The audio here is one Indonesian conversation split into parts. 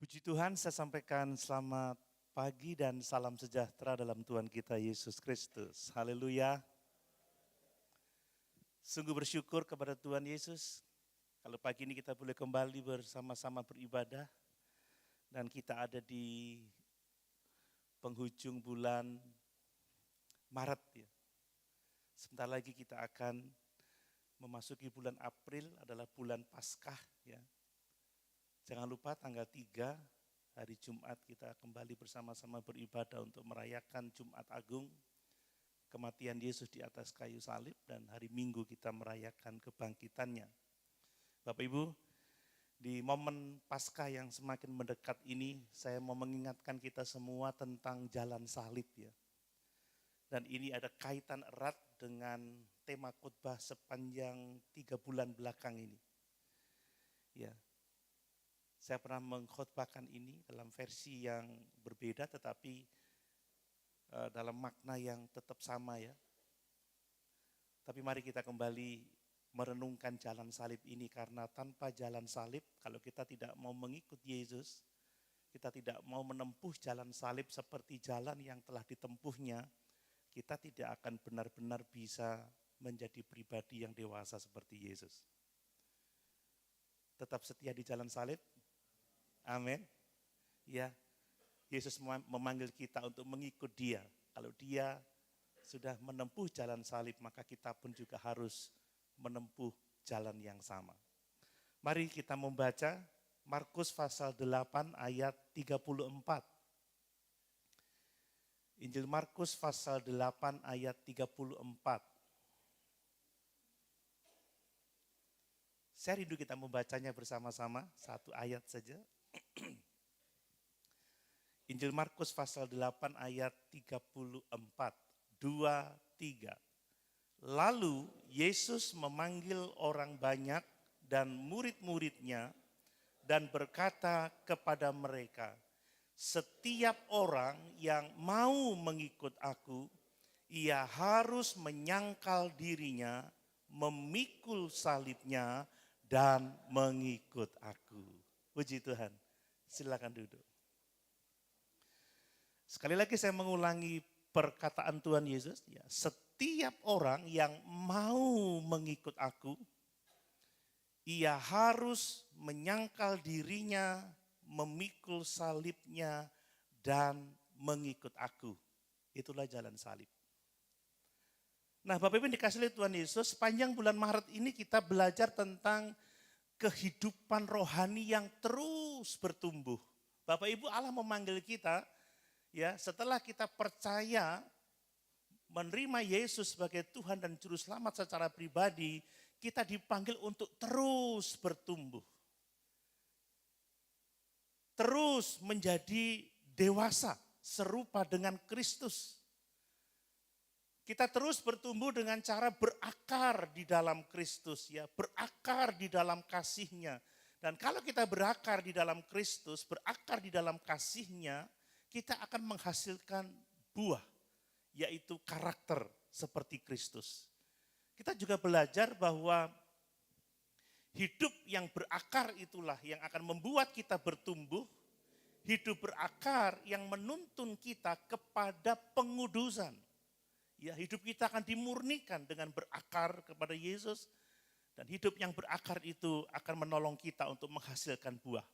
Puji Tuhan, saya sampaikan selamat pagi dan salam sejahtera dalam Tuhan kita Yesus Kristus. Haleluya. Sungguh bersyukur kepada Tuhan Yesus. Kalau pagi ini kita boleh kembali bersama-sama beribadah. Dan kita ada di penghujung bulan Maret. Ya. Sebentar lagi kita akan memasuki bulan April, adalah bulan Paskah. Ya. Jangan lupa tanggal 3 hari Jumat kita kembali bersama-sama beribadah untuk merayakan Jumat Agung, kematian Yesus di atas kayu salib, dan hari Minggu kita merayakan kebangkitannya. Bapak Ibu, di momen Paskah yang semakin mendekat ini, saya mau mengingatkan kita semua tentang jalan salib ya. Dan ini ada kaitan erat dengan tema khotbah sepanjang 3 bulan belakang ini. Ya. Saya pernah mengkhotbahkan ini dalam versi yang berbeda tetapi dalam makna yang tetap sama ya. Tapi mari kita kembali merenungkan jalan salib ini, karena tanpa jalan salib, kalau kita tidak mau mengikut Yesus, kita tidak mau menempuh jalan salib seperti jalan yang telah ditempuhnya, kita tidak akan benar-benar bisa menjadi pribadi yang dewasa seperti Yesus. Tetap setia di jalan salib. Amin. Ya, Yesus memanggil kita untuk mengikut Dia. Kalau Dia sudah menempuh jalan salib, maka kita pun juga harus menempuh jalan yang sama. Mari kita membaca Markus pasal 8 ayat 34. Injil Markus pasal 8 ayat 34. Saya rindu kita membacanya bersama-sama, satu ayat saja. Injil Markus pasal 8 ayat 34, 2-3. Lalu Yesus memanggil orang banyak dan murid-muridnya dan berkata kepada mereka, setiap orang yang mau mengikut aku, ia harus menyangkal dirinya, memikul salibnya, dan mengikut aku. Puji Tuhan. Silakan duduk. Sekali lagi saya mengulangi perkataan Tuhan Yesus. Ya, setiap orang yang mau mengikut aku, ia harus menyangkal dirinya, memikul salibnya, dan mengikut aku. Itulah jalan salib. Nah Bapak Ibu dikasih oleh Tuhan Yesus, sepanjang bulan Maret ini kita belajar tentang kehidupan rohani yang terus bertumbuh. Bapak Ibu, Allah memanggil kita ya, setelah kita percaya menerima Yesus sebagai Tuhan dan Juru Selamat secara pribadi, kita dipanggil untuk terus bertumbuh. Terus menjadi dewasa serupa dengan Kristus. Kita terus bertumbuh dengan cara berakar di dalam Kristus ya, berakar di dalam kasih-Nya. Dan kalau kita berakar di dalam Kristus, berakar di dalam kasih-Nya, kita akan menghasilkan buah, yaitu karakter seperti Kristus. Kita juga belajar bahwa hidup yang berakar itulah yang akan membuat kita bertumbuh, hidup berakar yang menuntun kita kepada pengudusan. Ya, hidup kita akan dimurnikan dengan berakar kepada Yesus, dan hidup yang berakar itu akan menolong kita untuk menghasilkan buah.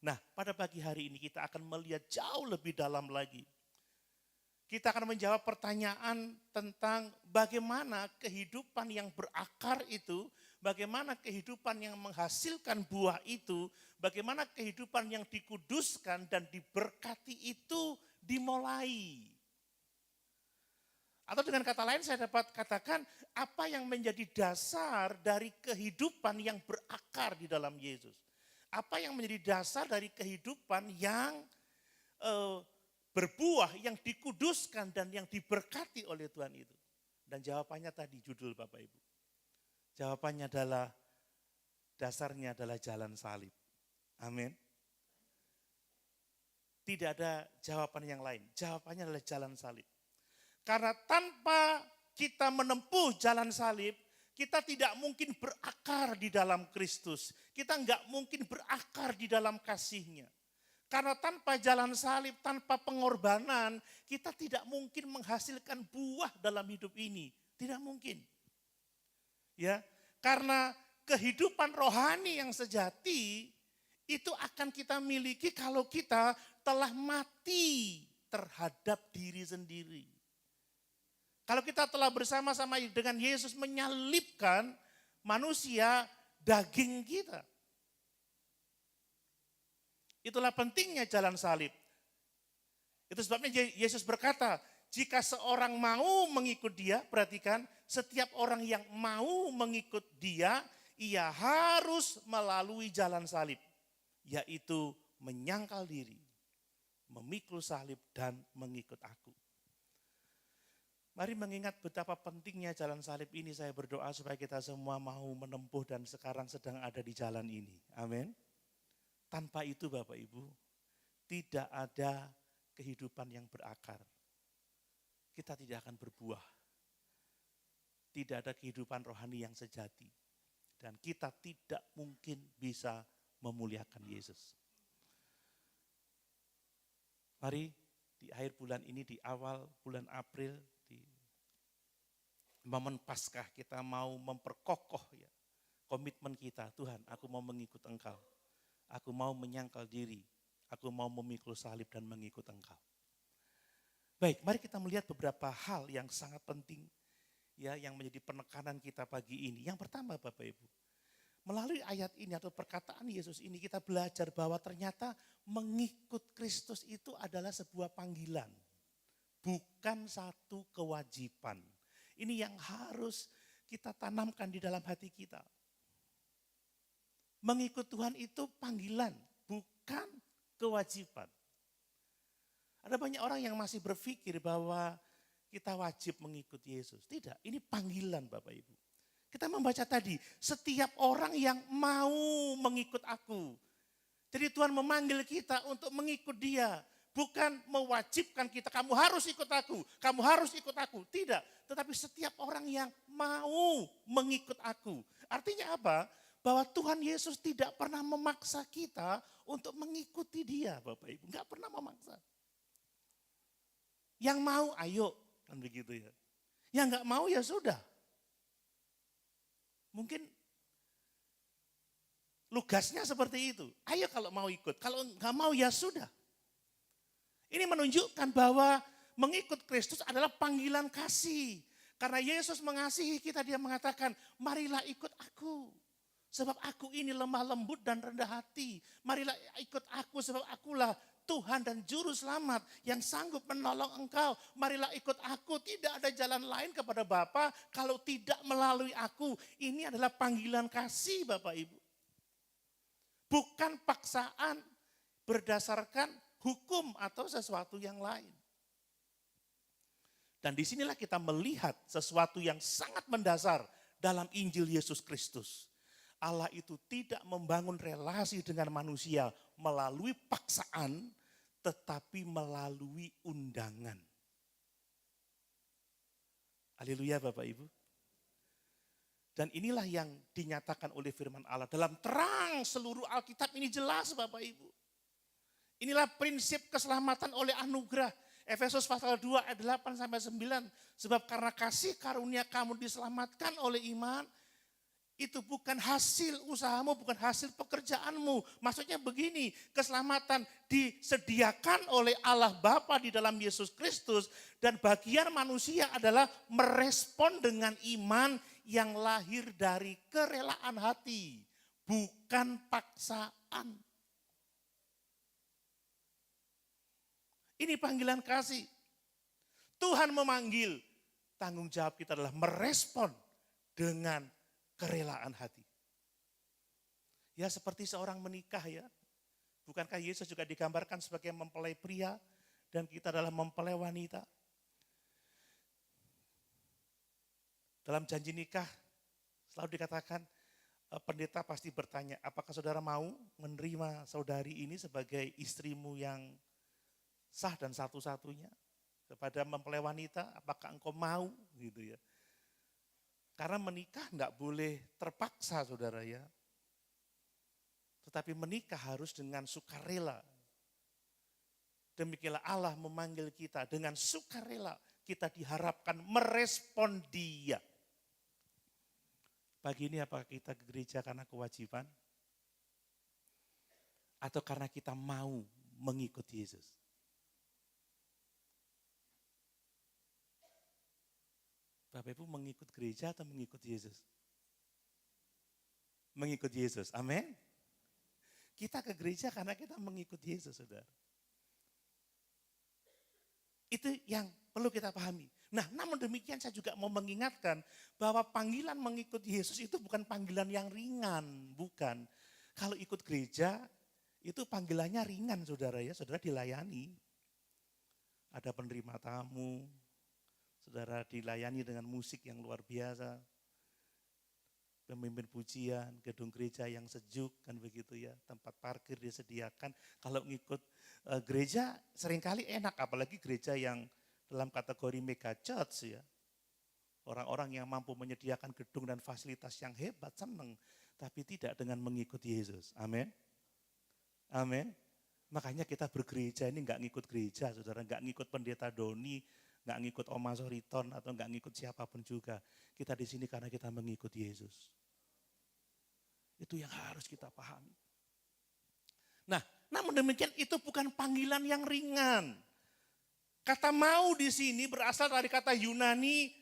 Nah, pada pagi hari ini kita akan melihat jauh lebih dalam lagi. Kita akan menjawab pertanyaan tentang bagaimana kehidupan yang berakar itu, bagaimana kehidupan yang menghasilkan buah itu, bagaimana kehidupan yang dikuduskan dan diberkati itu dimulai. Atau dengan kata lain saya dapat katakan apa yang menjadi dasar dari kehidupan yang berakar di dalam Yesus. Apa yang menjadi dasar dari kehidupan yang berbuah, yang dikuduskan dan yang diberkati oleh Tuhan itu. Dan jawabannya tadi judul Bapak Ibu. Jawabannya adalah, dasarnya adalah jalan salib. Amin. Tidak ada jawaban yang lain. Jawabannya adalah jalan salib. Karena tanpa kita menempuh jalan salib, kita tidak mungkin berakar di dalam Kristus. Kita enggak mungkin berakar di dalam kasih-Nya. Karena tanpa jalan salib, tanpa pengorbanan, kita tidak mungkin menghasilkan buah dalam hidup ini. Tidak mungkin. Ya, karena kehidupan rohani yang sejati itu akan kita miliki kalau kita telah mati terhadap diri sendiri. Kalau kita telah bersama-sama dengan Yesus menyalibkan manusia daging kita. Itulah pentingnya jalan salib. Itu sebabnya Yesus berkata, jika seorang mau mengikut dia, perhatikan, setiap orang yang mau mengikut dia, ia harus melalui jalan salib. Yaitu menyangkal diri, memikul salib dan mengikut aku. Mari mengingat betapa pentingnya jalan salib ini, saya berdoa supaya kita semua mau menempuh dan sekarang sedang ada di jalan ini. Amin. Tanpa itu Bapak Ibu, tidak ada kehidupan yang berakar. Kita tidak akan berbuah. Tidak ada kehidupan rohani yang sejati. Dan kita tidak mungkin bisa memuliakan Yesus. Mari di akhir bulan ini, di awal bulan April, di momen Paskah kita mau memperkokoh ya komitmen kita. Tuhan, aku mau mengikut Engkau. Aku mau menyangkal diri, aku mau memikul salib dan mengikut Engkau. Baik, mari kita melihat beberapa hal yang sangat penting ya yang menjadi penekanan kita pagi ini. Yang pertama Bapak Ibu, melalui ayat ini atau perkataan Yesus ini kita belajar bahwa ternyata mengikut Kristus itu adalah sebuah panggilan, bukan satu kewajiban. Ini yang harus kita tanamkan di dalam hati kita. Mengikut Tuhan itu panggilan, bukan kewajiban. Ada banyak orang yang masih berpikir bahwa kita wajib mengikut Yesus. Tidak, ini panggilan Bapak Ibu. Kita membaca tadi, setiap orang yang mau mengikut aku. Jadi Tuhan memanggil kita untuk mengikut Dia. Bukan mewajibkan kita, kamu harus ikut aku, kamu harus ikut aku. Tidak, tetapi setiap orang yang mau mengikut aku. Artinya apa? Bahwa Tuhan Yesus tidak pernah memaksa kita untuk mengikuti Dia, Bapak Ibu. Enggak pernah memaksa. Yang mau, ayo, kan begitu ya. Yang enggak mau ya sudah. Mungkin lugasnya seperti itu. Ayo kalau mau ikut, kalau enggak mau ya sudah. Ini menunjukkan bahwa mengikut Kristus adalah panggilan kasih. Karena Yesus mengasihi kita, Dia mengatakan, marilah ikut aku. Sebab aku ini lemah lembut dan rendah hati. Marilah ikut aku sebab akulah Tuhan dan Juru Selamat yang sanggup menolong engkau. Marilah ikut aku, tidak ada jalan lain kepada Bapa kalau tidak melalui aku. Ini adalah panggilan kasih Bapak Ibu. Bukan paksaan berdasarkan hukum atau sesuatu yang lain. Dan disinilah kita melihat sesuatu yang sangat mendasar dalam Injil Yesus Kristus. Allah itu tidak membangun relasi dengan manusia melalui paksaan, tetapi melalui undangan. Haleluya Bapak Ibu. Dan inilah yang dinyatakan oleh firman Allah. Dalam terang seluruh Alkitab ini jelas Bapak Ibu. Inilah prinsip keselamatan oleh anugerah. Efesus pasal 2 ayat 8-9. Sebab karena kasih karunia kamu diselamatkan oleh iman, itu bukan hasil usahamu, bukan hasil pekerjaanmu. Maksudnya begini, keselamatan disediakan oleh Allah Bapa di dalam Yesus Kristus. Dan bagian manusia adalah merespon dengan iman yang lahir dari kerelaan hati. Bukan paksaan. Ini panggilan kasih. Tuhan memanggil, tanggung jawab kita adalah merespon dengan kerelaan hati. Ya seperti seorang menikah ya. Bukankah Yesus juga digambarkan sebagai mempelai pria dan kita adalah mempelai wanita? Dalam janji nikah selalu dikatakan pendeta pasti bertanya, apakah saudara mau menerima saudari ini sebagai istrimu yang sah dan satu-satunya? Kepada mempelai wanita, apakah engkau mau gitu ya? Karena menikah enggak boleh terpaksa saudara ya. Tetapi menikah harus dengan sukarela. Demikianlah Allah memanggil kita dengan sukarela. Kita diharapkan merespon Dia. Pagi ini apakah kita ke gereja karena kewajiban? Atau karena kita mau mengikut Yesus? Bapak Ibu mengikut gereja atau mengikut Yesus? Mengikut Yesus, amin. Kita ke gereja karena kita mengikut Yesus, saudara. Itu yang perlu kita pahami. Nah, namun demikian saya juga mau mengingatkan bahwa panggilan mengikut Yesus itu bukan panggilan yang ringan, bukan. Kalau ikut gereja, itu panggilannya ringan, saudara ya, saudara dilayani. Ada penerima tamu, saudara dilayani dengan musik yang luar biasa. Pemimpin pujian, gedung gereja yang sejuk, kan begitu ya. Tempat parkir disediakan. Kalau ngikut gereja seringkali enak, apalagi gereja yang dalam kategori mega church ya. Orang-orang yang mampu menyediakan gedung dan fasilitas yang hebat, senang. Tapi tidak dengan mengikuti Yesus. Amin. Amin. Makanya kita bergereja ini enggak ngikut gereja, saudara. Enggak ngikut pendeta Doni, enggak ngikut Oma Soriton, atau enggak ngikut siapapun juga. Kita di sini karena kita mengikuti Yesus. Itu yang harus kita pahami. Nah, namun demikian itu bukan panggilan yang ringan. Kata mau di sini berasal dari kata Yunani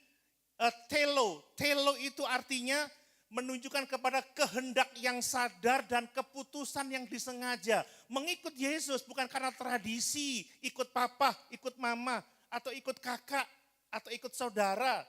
telo. Telo itu artinya menunjukkan kepada kehendak yang sadar dan keputusan yang disengaja. Mengikut Yesus bukan karena tradisi, ikut papa, ikut mama, atau ikut kakak, atau ikut saudara.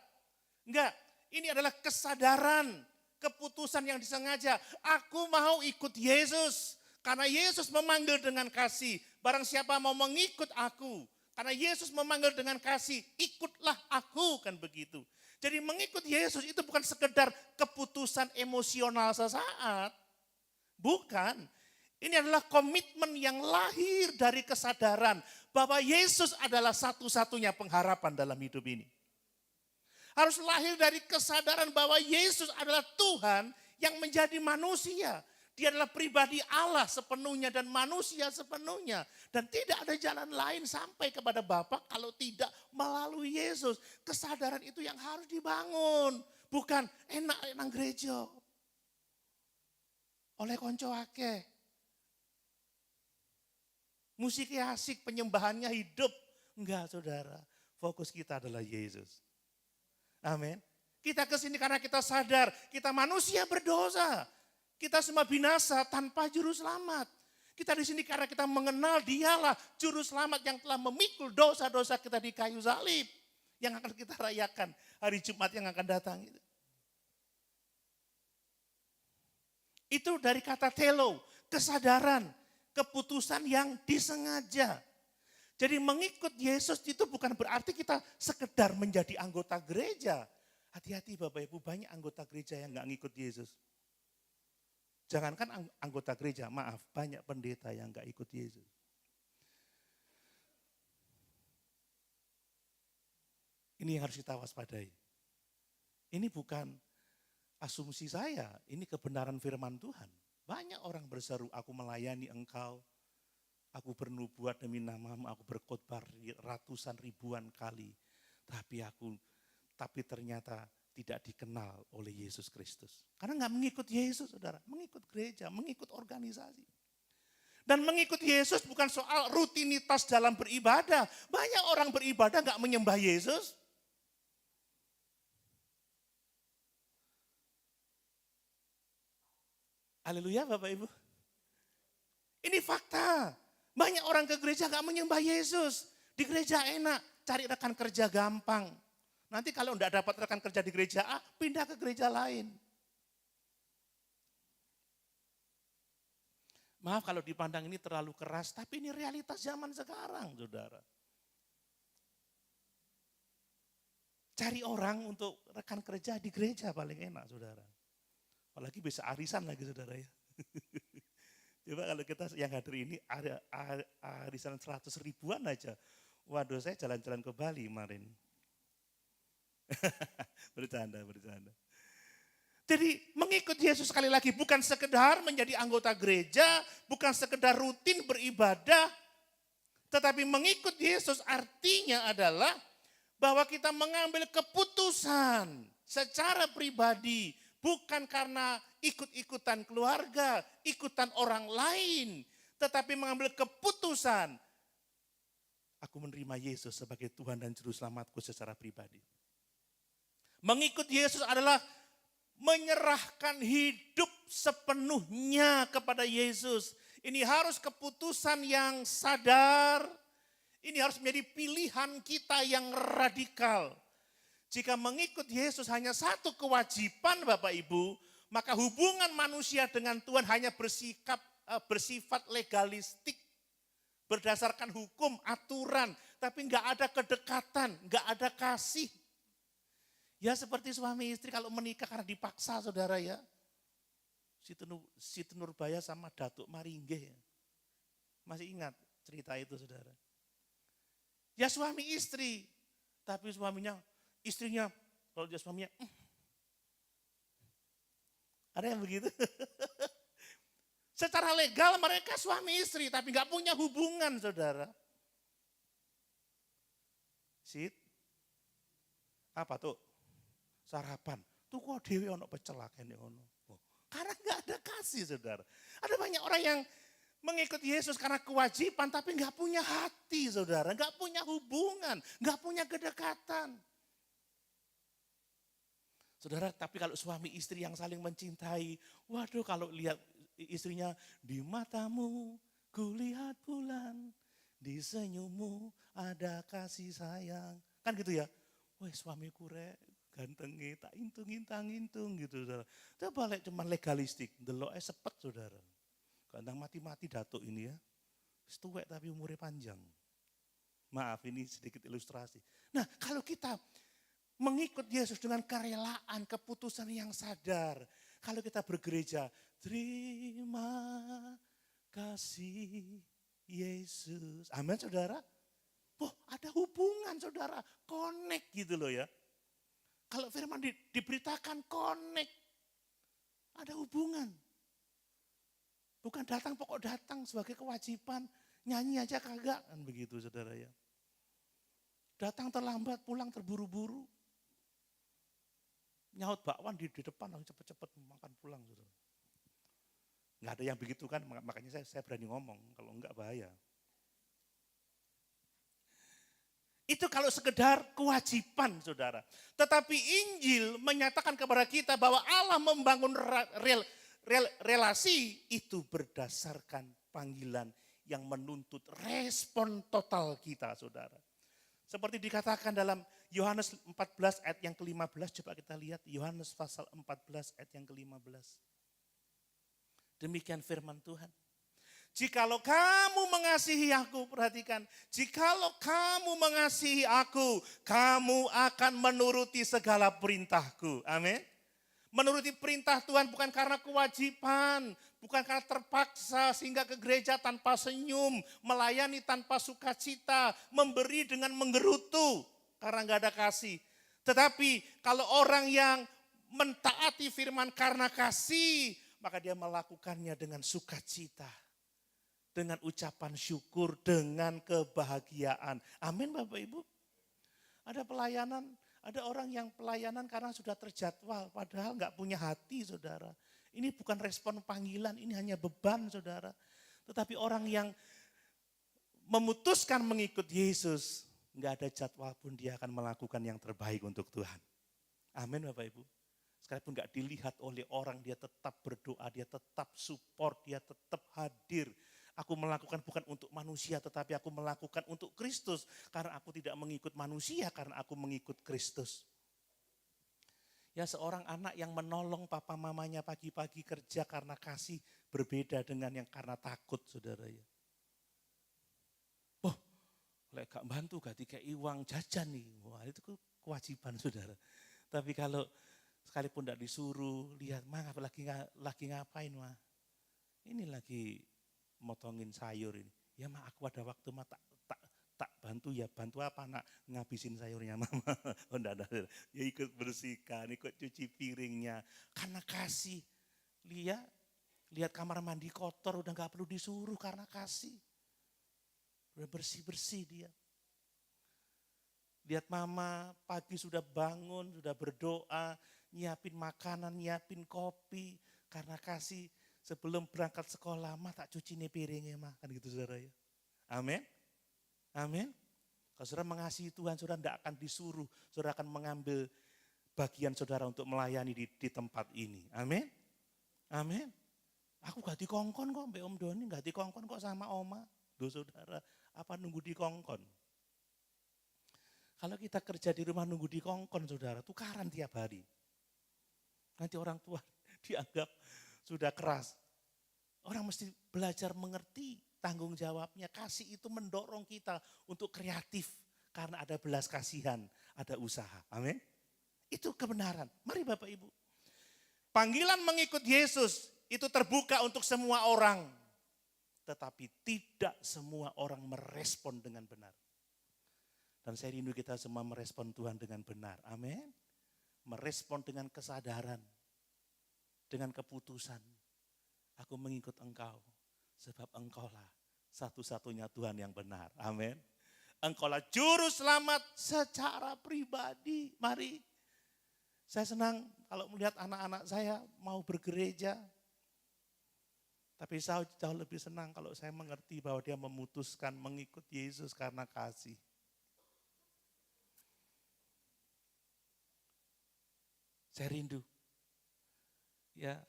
Enggak, ini adalah kesadaran, keputusan yang disengaja. Aku mau ikut Yesus. Karena Yesus memanggil dengan kasih. Barang siapa mau mengikut aku. Karena Yesus memanggil dengan kasih. Ikutlah aku, kan begitu. Jadi mengikut Yesus itu bukan sekedar keputusan emosional sesaat. Bukan. Ini adalah komitmen yang lahir dari kesadaran. Bahwa Yesus adalah satu-satunya pengharapan dalam hidup ini. Harus lahir dari kesadaran bahwa Yesus adalah Tuhan yang menjadi manusia. Dia adalah pribadi Allah sepenuhnya dan manusia sepenuhnya. Dan tidak ada jalan lain sampai kepada Bapa kalau tidak melalui Yesus. Kesadaran itu yang harus dibangun. Bukan enak-enak gereja. Oleh konco akeh. Musiknya asik, penyembahannya hidup. Enggak, saudara. Fokus kita adalah Yesus. Amin. Kita kesini karena kita sadar kita manusia berdosa. Kita semua binasa tanpa juru selamat. Kita di sini karena kita mengenal Dialah juru selamat yang telah memikul dosa-dosa kita di kayu salib. Yang akan kita rayakan hari Jumat yang akan datang. Itu dari kata telo, kesadaran, keputusan yang disengaja. Jadi mengikut Yesus itu bukan berarti kita sekedar menjadi anggota gereja. Hati-hati Bapak Ibu, banyak anggota gereja yang gak ngikut Yesus. Jangankan anggota gereja, maaf, banyak pendeta yang gak ikut Yesus. Ini yang harus kita waspadai. Ini bukan asumsi saya, ini kebenaran firman Tuhan. Banyak orang berseru, aku melayani engkau. Aku bernubuat demi namamu, aku berkhotbah ratusan ribuan kali. Tapi ternyata tidak dikenal oleh Yesus Kristus. Karena nggak mengikut Yesus, saudara. Mengikut gereja, mengikut organisasi. Dan mengikut Yesus bukan soal rutinitas dalam beribadah. Banyak orang beribadah nggak menyembah Yesus. Haleluya Bapak Ibu. Ini fakta. Banyak orang ke gereja gak menyembah Yesus. Di gereja enak, cari rekan kerja gampang. Nanti kalau enggak dapat rekan kerja di gereja A, pindah ke gereja lain. Maaf kalau dipandang ini terlalu keras, tapi ini realitas zaman sekarang, saudara. Cari orang untuk rekan kerja di gereja paling enak, saudara. Apalagi bisa arisan lagi, saudara ya. Coba kalau kita yang hadir ini ada arisan 100 ribuan aja. Waduh, saya jalan-jalan ke Bali kemarin. Bercanda. Jadi mengikut Yesus sekali lagi bukan sekedar menjadi anggota gereja, bukan sekedar rutin beribadah, Tetapi mengikut Yesus artinya adalah bahwa kita mengambil keputusan secara pribadi, bukan karena ikut-ikutan keluarga, ikutan orang lain, tetapi mengambil keputusan, aku menerima Yesus sebagai Tuhan dan Juru Selamatku secara pribadi. Mengikut Yesus adalah menyerahkan hidup sepenuhnya kepada Yesus. Ini harus keputusan yang sadar, ini harus menjadi pilihan kita yang radikal. Jika mengikut Yesus hanya satu kewajiban Bapak Ibu, maka hubungan manusia dengan Tuhan hanya bersifat legalistik, berdasarkan hukum, aturan, tapi enggak ada kedekatan, enggak ada kasih. Ya seperti suami istri kalau menikah karena dipaksa saudara ya. Siti Nurbaya sama Datuk Maringge. Masih ingat cerita itu saudara. Ya suami istri, tapi istrinya, kalau dia suaminya, ada yang begitu. Secara legal mereka suami istri, tapi nggak punya hubungan saudara. Sit, apa tuh? Sarapan. Tuh kok dewe ono pecel akene ono. Karena nggak ada kasih saudara. Ada banyak orang yang mengikut Yesus karena kewajiban tapi nggak punya hati saudara. Nggak punya hubungan, nggak punya kedekatan. Saudara, tapi kalau suami istri yang saling mencintai, waduh kalau lihat istrinya, di matamu kulihat bulan, di senyummu ada kasih sayang. Kan gitu ya, wah suamiku rek. Gantengnya tak intung gitu saudara. Itu balik cuman legalistik, deloknya sepet saudara. Ganteng mati-mati datuk ini ya. Setuwek tapi umurnya panjang. Maaf ini sedikit ilustrasi. Nah kalau kita mengikut Yesus dengan kerelaan, keputusan yang sadar. Kalau kita bergereja, terima kasih Yesus. Amin saudara. Oh ada hubungan saudara, connect gitu loh ya. Kalau firman diberitakan connect, ada hubungan. Bukan datang pokok datang sebagai kewajiban, nyanyi aja kagak, kan begitu saudara ya. Datang terlambat, pulang terburu-buru. Nyaut bakwan di depan, langsung cepet-cepet makan pulang saudara. Nggak ada yang begitu kan, makanya saya berani ngomong, kalau enggak bahaya. Itu kalau sekedar kewajiban saudara. Tetapi Injil menyatakan kepada kita bahwa Allah membangun relasi itu berdasarkan panggilan yang menuntut respon total kita saudara. Seperti dikatakan dalam Yohanes 14 ayat yang ke-15, coba kita lihat Yohanes pasal 14 ayat yang ke-15. Demikian firman Tuhan. Jikalau kamu mengasihi aku, perhatikan. Jikalau kamu mengasihi aku, kamu akan menuruti segala perintahku. Amin. Menuruti perintah Tuhan bukan karena kewajiban, bukan karena terpaksa sehingga ke gereja tanpa senyum, melayani tanpa sukacita, memberi dengan menggerutu karena nggak ada kasih. Tetapi kalau orang yang mentaati firman karena kasih, maka dia melakukannya dengan sukacita. Dengan ucapan syukur, dengan kebahagiaan. Amin Bapak Ibu. Ada pelayanan, ada orang yang pelayanan karena sudah terjadwal, padahal nggak punya hati saudara. Ini bukan respon panggilan, ini hanya beban saudara. Tetapi orang yang memutuskan mengikut Yesus, nggak ada jadwal pun dia akan melakukan yang terbaik untuk Tuhan. Amin Bapak Ibu. Sekalipun nggak dilihat oleh orang, dia tetap berdoa, dia tetap support, dia tetap hadir. Aku melakukan bukan untuk manusia, tetapi aku melakukan untuk Kristus. Karena aku tidak mengikut manusia, karena aku mengikut Kristus. Ya seorang anak yang menolong papa mamanya pagi-pagi kerja karena kasih, berbeda dengan yang karena takut saudara ya. Oh, lek gak bantu gak dikei uang jajan nih, wah itu kewajiban saudara. Tapi kalau sekalipun tidak disuruh, lihat mah lagi ngapain mah. Ini lagi motongin sayur ini. Ya mah aku ada waktu mah tak bantu ya, bantu apa nak ngabisin sayurnya mama. Oh enggak. Ya ikut bersihkan, ikut cuci piringnya. Karena kasih. Lihat kamar mandi kotor udah enggak perlu disuruh karena kasih. Udah bersih-bersih dia. Lihat mama pagi sudah bangun, sudah berdoa, nyiapin makanan, nyiapin kopi. Karena kasih sebelum berangkat sekolah, mah tak cuci nih piringnya mah. Kan gitu saudara ya. Amin. Amin. Kalau saudara mengasihi Tuhan, saudara tidak akan disuruh. Saudara akan mengambil bagian saudara untuk melayani di tempat ini. Amin. Amin. Aku gak dikongkon kok Mbak Om Doni, gak dikongkon kok sama Oma. Duh saudara, apa nunggu dikongkon? Kalau kita kerja di rumah nunggu dikongkon saudara, tukaran tiap hari. Nanti orang tua dianggap sudah keras. Orang mesti belajar mengerti tanggung jawabnya. Kasih itu mendorong kita untuk kreatif. Karena ada belas kasihan, ada usaha. Amin. Itu kebenaran. Mari Bapak Ibu. Panggilan mengikut Yesus itu terbuka untuk semua orang. Tetapi tidak semua orang merespon dengan benar. Dan saya rindu kita semua merespon Tuhan dengan benar. Amin. Merespon dengan kesadaran. Dengan keputusan. Aku mengikut Engkau. Sebab Engkaulah satu-satunya Tuhan yang benar. Amin. Engkaulah juru selamat secara pribadi. Mari. Saya senang kalau melihat anak-anak saya mau bergereja. Tapi saya jauh lebih senang kalau saya mengerti bahwa dia memutuskan mengikut Yesus karena kasih. Saya rindu. Ya,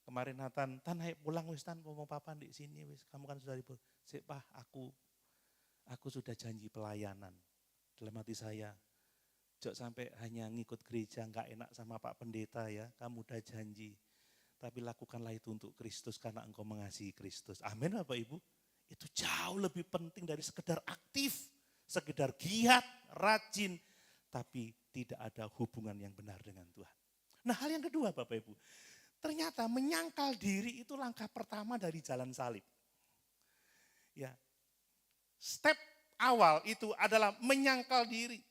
kemarin Nathan, Tan ayo pulang wis Tan, mau papa di sini wis. Kamu kan sudah libur. Sik Pak, aku sudah janji pelayanan. Dalam hati saya, jok sampai hanya ngikut gereja, enggak enak sama Pak Pendeta ya, kamu udah janji. Tapi lakukanlah itu untuk Kristus karena engkau mengasihi Kristus. Amin Bapak Ibu. Itu jauh lebih penting dari sekedar aktif, sekedar giat, rajin. Tapi tidak ada hubungan yang benar dengan Tuhan. Nah hal yang kedua Bapak Ibu. Ternyata menyangkal diri itu langkah pertama dari jalan salib. Ya, step awal itu adalah menyangkal diri.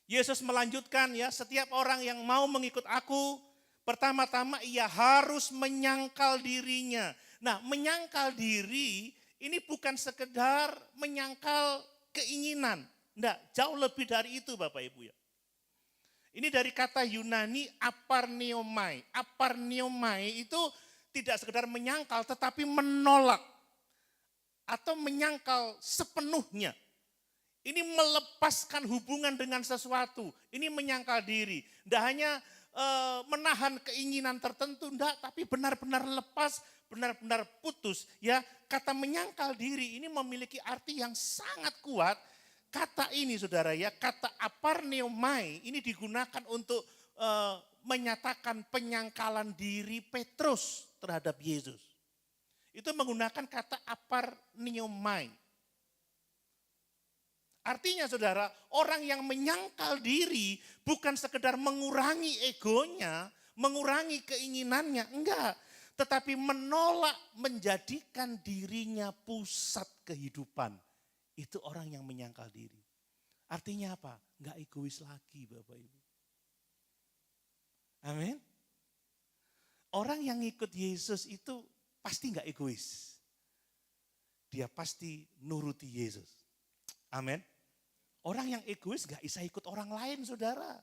Yesus melanjutkan ya, setiap orang yang mau mengikut aku, pertama-tama ia harus menyangkal dirinya. Nah, menyangkal diri ini bukan sekedar menyangkal keinginan. Enggak, jauh lebih dari itu Bapak Ibu ya. Ini dari kata Yunani aparneomai. Aparneomai itu tidak sekedar menyangkal tetapi menolak. Atau menyangkal sepenuhnya. Ini melepaskan hubungan dengan sesuatu. Ini menyangkal diri. Tidak hanya menahan keinginan tertentu, enggak, tapi benar-benar lepas, benar-benar putus. Ya, kata menyangkal diri ini memiliki arti yang sangat kuat. Kata ini saudara ya, kata aparneomai ini digunakan untuk menyatakan penyangkalan diri Petrus terhadap Yesus. Itu menggunakan kata aparneomai. Artinya saudara, orang yang menyangkal diri bukan sekedar mengurangi egonya, mengurangi keinginannya, enggak. Tetapi menolak menjadikan dirinya pusat kehidupan. Itu orang yang menyangkal diri. Artinya apa? Enggak egois lagi Bapak Ibu. Amin. Orang yang ikut Yesus itu pasti enggak egois. Dia pasti nuruti Yesus. Amin. Orang yang egois enggak bisa ikut orang lain saudara.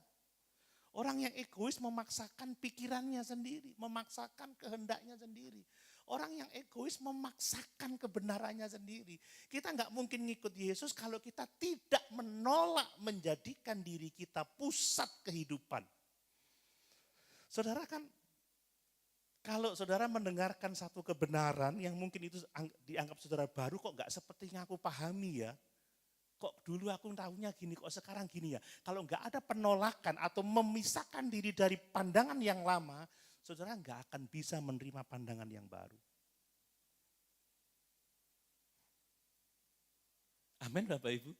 Orang yang egois memaksakan pikirannya sendiri, memaksakan kehendaknya sendiri. Orang yang egois memaksakan kebenarannya sendiri. Kita enggak mungkin ngikut Yesus kalau kita tidak menolak menjadikan diri kita pusat kehidupan. Saudara kan, kalau saudara mendengarkan satu kebenaran yang mungkin itu dianggap saudara baru kok enggak seperti yang aku pahami ya. Kok dulu aku tahunya gini, kok sekarang gini ya. Kalau enggak ada penolakan atau memisahkan diri dari pandangan yang lama, saudara enggak akan bisa menerima pandangan yang baru. Amin Bapak Ibu.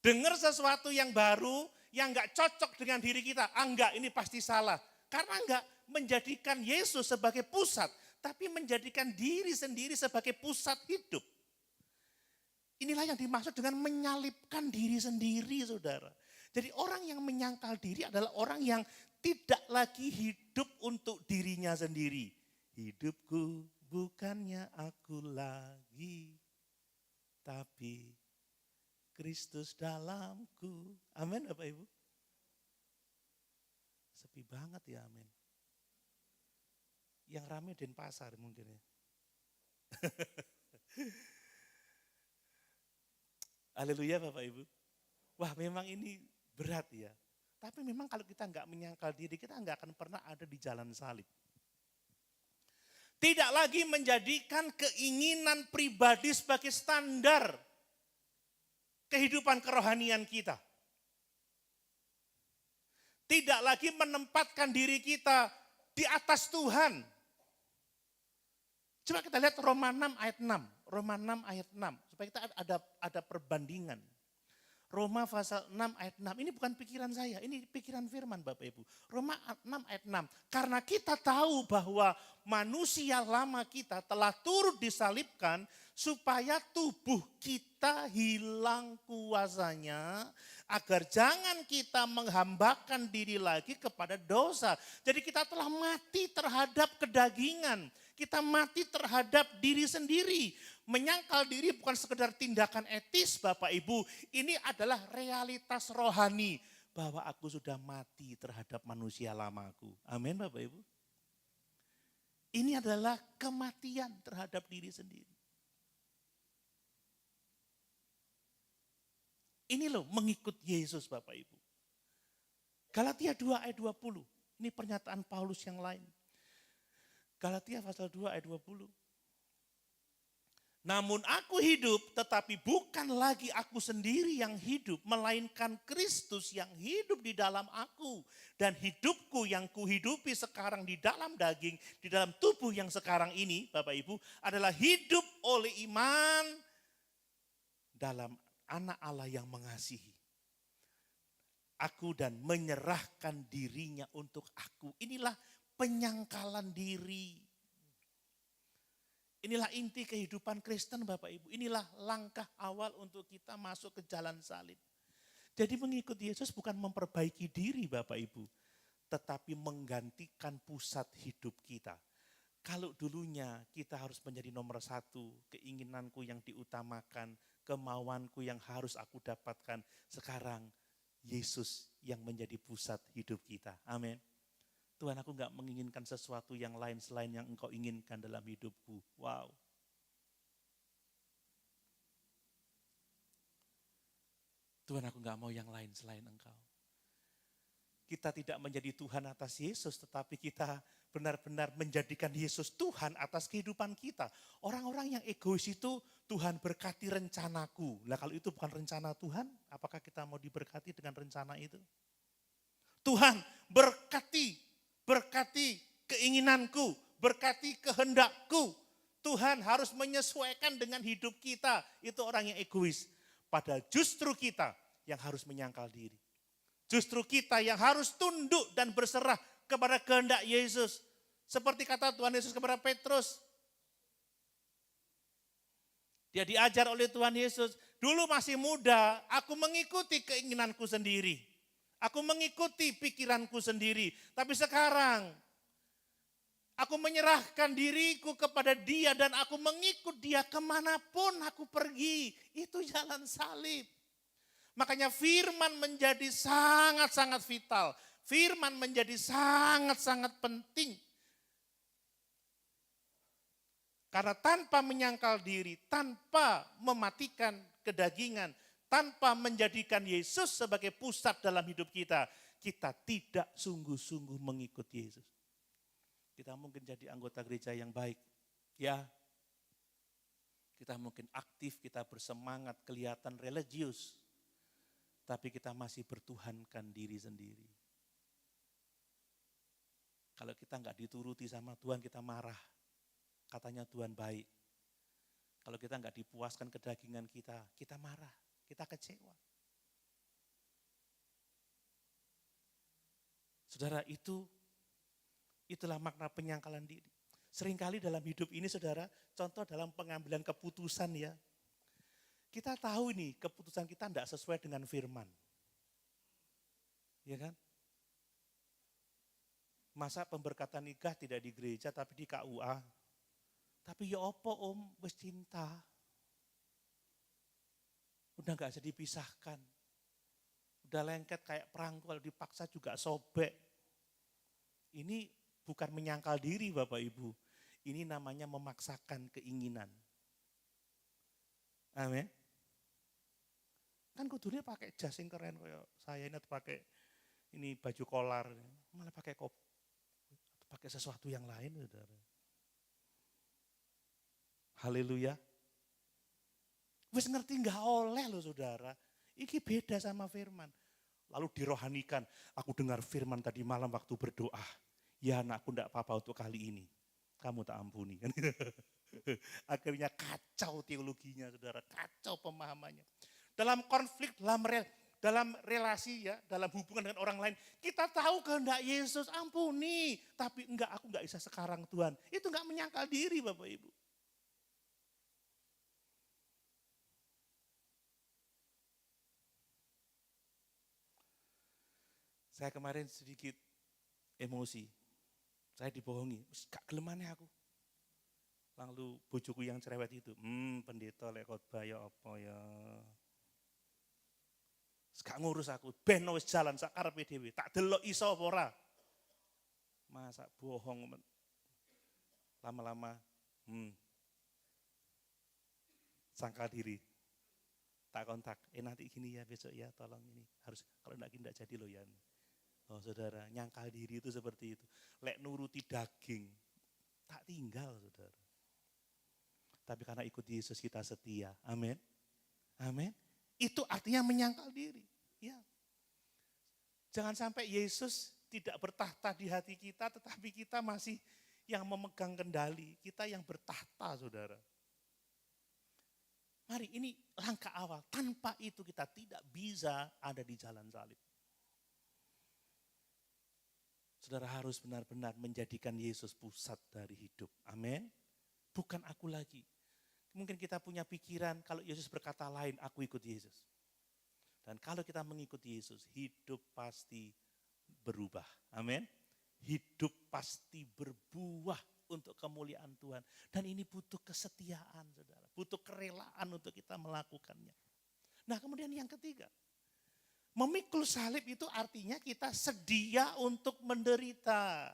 Dengar sesuatu yang baru, yang enggak cocok dengan diri kita. Enggak, ini pasti salah. Karena enggak menjadikan Yesus sebagai pusat, tapi menjadikan diri sendiri sebagai pusat hidup. Inilah yang dimaksud dengan menyalipkan diri sendiri saudara. Jadi orang yang menyangkal diri adalah orang yang tidak lagi hidup untuk dirinya sendiri. Hidupku bukannya aku lagi. tetapi Kristus dalamku. Amin Bapak Ibu. Sepi banget ya, amin. Yang rame Denpasar mungkin ya. Haleluya Bapak Ibu. Wah memang ini berat ya. Tapi memang kalau kita nggak menyangkal diri, kita nggak akan pernah ada di jalan salib. Tidak lagi menjadikan keinginan pribadi sebagai standar kehidupan kerohanian kita. Tidak lagi menempatkan diri kita di atas Tuhan. Coba kita lihat Roma 6 ayat 6. Roma 6 ayat 6. Supaya kita ada perbandingan. Roma pasal 6 ayat 6. Ini bukan pikiran saya, ini pikiran firman Bapak Ibu. Roma 6 ayat 6. Karena kita tahu bahwa manusia lama kita telah turut disalibkan supaya tubuh kita hilang kuasanya, agar jangan kita menghambakan diri lagi kepada dosa. Jadi kita telah mati terhadap kedagingan. Kita mati terhadap diri sendiri. Menyangkal diri bukan sekedar tindakan etis Bapak Ibu. Ini adalah realitas rohani. Bahwa aku sudah mati terhadap manusia lamaku. Amin Bapak Ibu. Ini adalah kematian terhadap diri sendiri. Ini loh mengikut Yesus Bapak Ibu. Galatia 2 ayat 20. Ini pernyataan Paulus yang lain. Galatia pasal 2 ayat 20. Namun aku hidup, tetapi bukan lagi aku sendiri yang hidup, melainkan Kristus yang hidup di dalam aku. Dan hidupku yang kuhidupi sekarang di dalam daging, di dalam tubuh yang sekarang ini, Bapak Ibu, adalah hidup oleh iman dalam anak Allah yang mengasihi aku dan menyerahkan dirinya untuk aku. Inilah penyangkalan diri. Inilah inti kehidupan Kristen Bapak Ibu. Inilah langkah awal untuk kita masuk ke jalan salib. Jadi mengikut Yesus bukan memperbaiki diri Bapak Ibu. Tetapi menggantikan pusat hidup kita. Kalau dulunya kita harus menjadi nomor satu, keinginanku yang diutamakan, kemauanku yang harus aku dapatkan. Sekarang Yesus yang menjadi pusat hidup kita. Amin. Tuhan, aku gak menginginkan sesuatu yang lain selain yang Engkau inginkan dalam hidupku. Wow. Tuhan, aku gak mau yang lain selain Engkau. Kita tidak menjadi Tuhan atas Yesus, tetapi kita benar-benar menjadikan Yesus Tuhan atas kehidupan kita. Orang-orang yang egois itu, Tuhan berkati rencanaku. Nah kalau itu bukan rencana Tuhan, apakah kita mau diberkati dengan rencana itu? Tuhan berkati keinginanku, berkati kehendakku. Tuhan harus menyesuaikan dengan hidup kita. Itu orang yang egois. Padahal justru kita yang harus menyangkal diri. Justru kita yang harus tunduk dan berserah kepada kehendak Yesus. Seperti kata Tuhan Yesus kepada Petrus. Dia diajar oleh Tuhan Yesus. Dulu masih muda, aku mengikuti keinginanku sendiri. Aku mengikuti pikiranku sendiri. Tapi sekarang, aku menyerahkan diriku kepada Dia dan aku mengikut Dia kemanapun aku pergi. Itu jalan salib. Makanya firman menjadi sangat-sangat vital. Firman menjadi sangat-sangat penting. Karena tanpa menyangkal diri, tanpa mematikan kedagingan, tanpa menjadikan Yesus sebagai pusat dalam hidup kita, kita tidak sungguh-sungguh mengikut Yesus. Kita mungkin jadi anggota gereja yang baik, ya. Kita mungkin aktif, kita bersemangat, kelihatan religius. Tapi kita masih bertuhankan diri sendiri. Kalau kita nggak dituruti sama Tuhan, kita marah. Katanya Tuhan baik. Kalau kita nggak dipuaskan kedagingan kita, kita marah. Kita kecewa. Saudara, itulah makna penyangkalan diri. Seringkali dalam hidup ini saudara, contoh dalam pengambilan keputusan ya. Kita tahu nih keputusan kita tidak sesuai dengan firman. Ya kan? Masa pemberkatan nikah tidak di gereja tapi di KUA. Tapi ya opo om, wis cinta. Udah gak bisa dipisahkan. Udah lengket kayak perangko, kalau dipaksa juga sobek. Ini bukan menyangkal diri Bapak Ibu. Ini namanya memaksakan keinginan. Amin. Kan kudunya pakai jas yang keren kayak saya ini, atau pakai ini baju kolar, malah pakai pakai sesuatu yang lain, saudara. Haleluya. Wis ngerti nggak oleh loh saudara. Iki beda sama firman. Lalu dirohanikan, aku dengar firman tadi malam waktu berdoa. Ya anakku enggak apa-apa untuk kali ini. Kamu tak ampuni. Akhirnya kacau teologinya saudara, kacau pemahamannya. Dalam konflik, dalam relasi ya, dalam hubungan dengan orang lain, kita tahu kehendak Yesus, ampuni. Tapi enggak, aku enggak bisa sekarang Tuhan. Itu enggak menyangkal diri Bapak Ibu. Saya kemarin sedikit emosi. Saya dibohongi, gak gelemane aku. Lalu bojoku yang cerewet itu, pendeta lek khotbah ya apa ya. Gak ngurus aku, ben wis jalan sak karepe dhewe, tak delok iso apa ora. Masa bohong. Lama-lama sangka diri. Tak kontak, nanti gini ya besok ya, tolong ini. Harus kalau enggak jadi loh ya. Oh saudara, nyangkal diri itu seperti itu. Lek nuruti daging, tak tinggal saudara. Tapi karena ikut Yesus kita setia, amin. Amin. Itu artinya menyangkal diri. Ya. Jangan sampai Yesus tidak bertahta di hati kita, tetapi kita masih yang memegang kendali. Kita yang bertahta saudara. Mari ini langkah awal, tanpa itu kita tidak bisa ada di jalan salib. Saudara harus benar-benar menjadikan Yesus pusat dari hidup. Amin. Bukan aku lagi. Mungkin kita punya pikiran kalau Yesus berkata lain, aku ikut Yesus. Dan kalau kita mengikuti Yesus, hidup pasti berubah. Amin. Hidup pasti berbuah untuk kemuliaan Tuhan. Dan ini butuh kesetiaan, saudara. Butuh kerelaan untuk kita melakukannya. Nah kemudian yang ketiga. Memikul salib itu artinya kita sedia untuk menderita.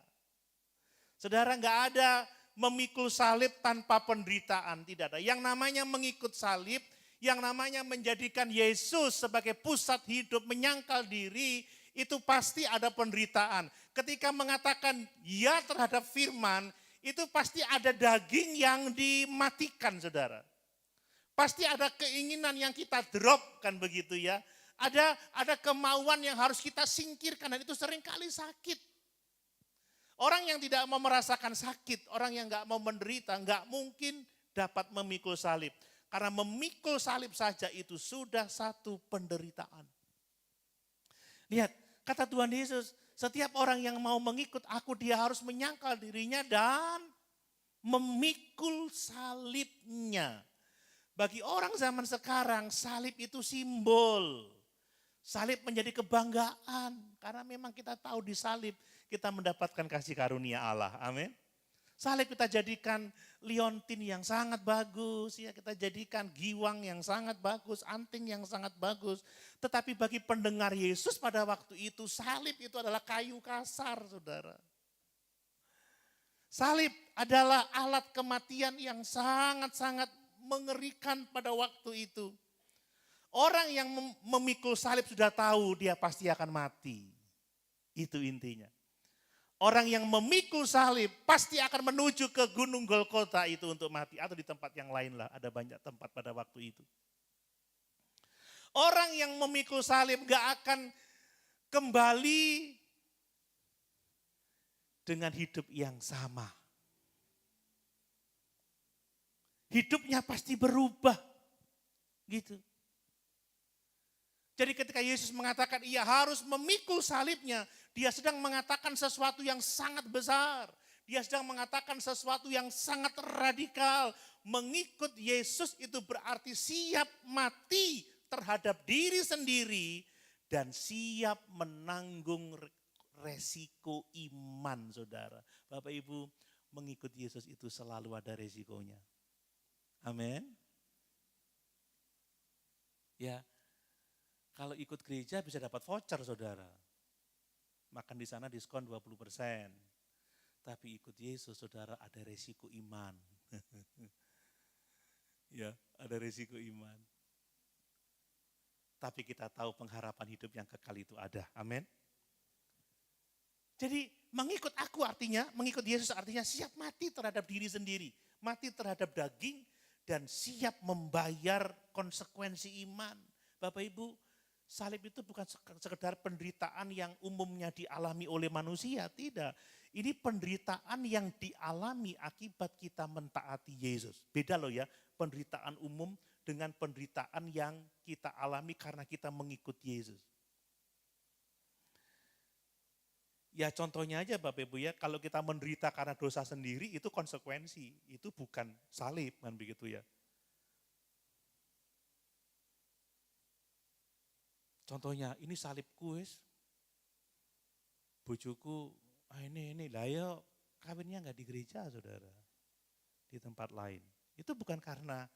Saudara, enggak ada memikul salib tanpa penderitaan, tidak ada. Yang namanya mengikut salib, yang namanya menjadikan Yesus sebagai pusat hidup, menyangkal diri, itu pasti ada penderitaan. Ketika mengatakan ya terhadap firman, itu pasti ada daging yang dimatikan, saudara. Pasti ada keinginan yang kita drop, kan begitu ya. Ada kemauan yang harus kita singkirkan dan itu seringkali sakit. Orang yang tidak mau merasakan sakit, orang yang nggak mau menderita, nggak mungkin dapat memikul salib. Karena memikul salib saja itu sudah satu penderitaan. Lihat, kata Tuhan Yesus, setiap orang yang mau mengikut aku, dia harus menyangkal dirinya dan memikul salibnya. Bagi orang zaman sekarang, salib itu simbol. Salib menjadi kebanggaan karena memang kita tahu di salib kita mendapatkan kasih karunia Allah. Amin. Salib kita jadikan liontin yang sangat bagus, ya kita jadikan giwang yang sangat bagus, anting yang sangat bagus. Tetapi bagi pendengar Yesus pada waktu itu salib itu adalah kayu kasar, saudara. Salib adalah alat kematian yang sangat-sangat mengerikan pada waktu itu. Orang yang memikul salib sudah tahu dia pasti akan mati. Itu intinya. Orang yang memikul salib pasti akan menuju ke Gunung Golgota itu untuk mati. Atau di tempat yang lain lah, ada banyak tempat pada waktu itu. Orang yang memikul salib gak akan kembali dengan hidup yang sama. Hidupnya pasti berubah. Gitu. Jadi ketika Yesus mengatakan ia harus memikul salibnya, dia sedang mengatakan sesuatu yang sangat besar. Dia sedang mengatakan sesuatu yang sangat radikal. Mengikut Yesus itu berarti siap mati terhadap diri sendiri dan siap menanggung resiko iman, saudara. Bapak Ibu, mengikut Yesus itu selalu ada resikonya. Amin. Ya, kalau ikut gereja bisa dapat voucher saudara. Makan di sana diskon 20%. Tapi ikut Yesus saudara ada resiko iman. Ya, ada resiko iman. Tapi kita tahu pengharapan hidup yang kekal itu ada. Amin. Jadi mengikut aku artinya, mengikut Yesus artinya siap mati terhadap diri sendiri. Mati terhadap daging dan siap membayar konsekuensi iman. Bapak Ibu, salib itu bukan sekedar penderitaan yang umumnya dialami oleh manusia. Tidak, ini penderitaan yang dialami akibat kita mentaati Yesus. Beda loh ya, penderitaan umum dengan penderitaan yang kita alami karena kita mengikut Yesus. Ya contohnya aja Bapak Ibu ya, kalau kita menderita karena dosa sendiri itu konsekuensi, itu bukan salib kan begitu ya. Contohnya ini salibku wis, bojoku ini lah ya kawinnya nggak di gereja saudara, di tempat lain. Itu bukan karena